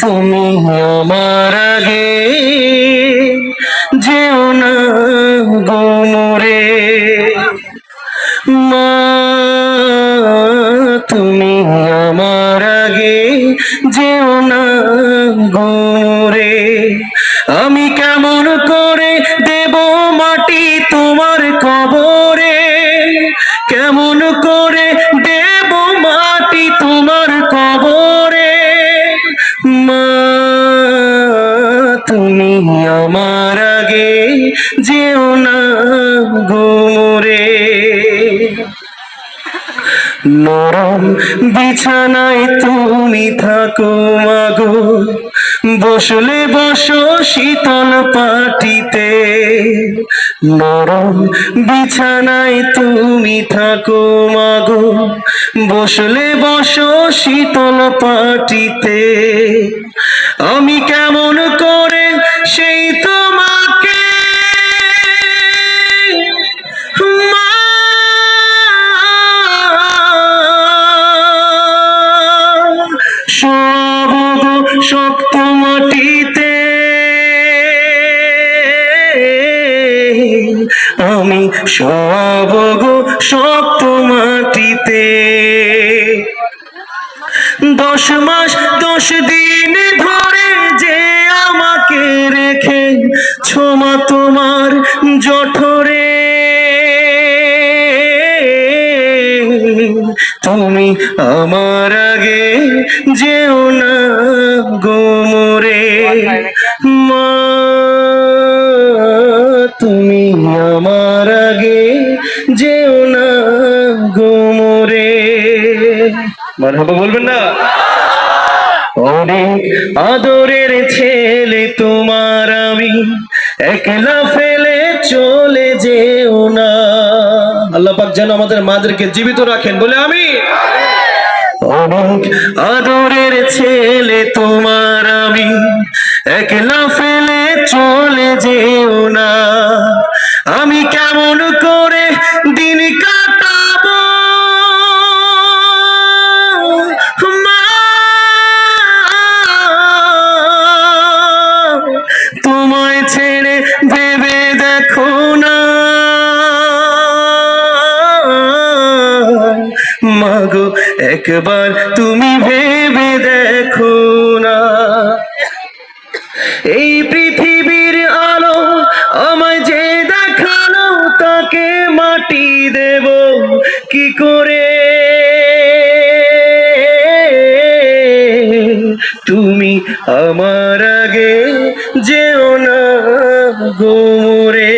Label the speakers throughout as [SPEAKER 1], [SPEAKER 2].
[SPEAKER 1] তুমি আমার আগে যেও না গো মোরে, মা তুমি আমার আগে যেও না গো মোরে। আমি কেমন করে দেব মাটি তোমার কবরে, কেমন করে দেব মাটি তোমার কবরে, মা তুমি আমার আগে যেও না গো মোরে। নরম বিছানায় তুমি থাকো মাগো, বসলে বসো শীতল পাটিতে। নরম বিছানায় তুমি থাকো মাগো, বসলে বসো শীতল পাটিতে। আমি কেমন করে সেই তোমাকে শক্ত মাটিতে, আমি সব গো শক্ত মাটিতে। 10 মাস 10 দিন ধরে যে আমাকে রেখে ছোমা তোমার জঠরে, তুমি আমার আগে যেও না গো মোরে, মা তুমি আমার আগে যেও না গো মোরে। মারহাবা বলবেন না? অনেক আদরের ছেলে তোমার আমি, একলা ফেলে চলে যেও না। আল্লাহ পাক যেন আমাদের মাদেরকে জীবিত রাখেন, বলে আমি। অনেক আদরের ছেলে তোমার আমি, একলা ফেলে চলে যেও না। আমি কেমন করে দিন কাটাবো মা, তোমায় ছেড়ে ভেবে দেখো না মাগো, একবার তুমি ভেবে দেখো না। এই পৃথিবীর আলো আমায় যে দেখালো, তাকে মাটি দেব কি করে? তুমি আমার আগে যেও না গো মোরে,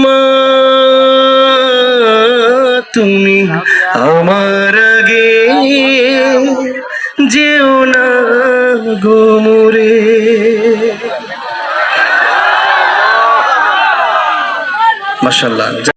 [SPEAKER 1] মা তুমি আমার আগে যেও না গো মোরে। মাশাআল্লাহ।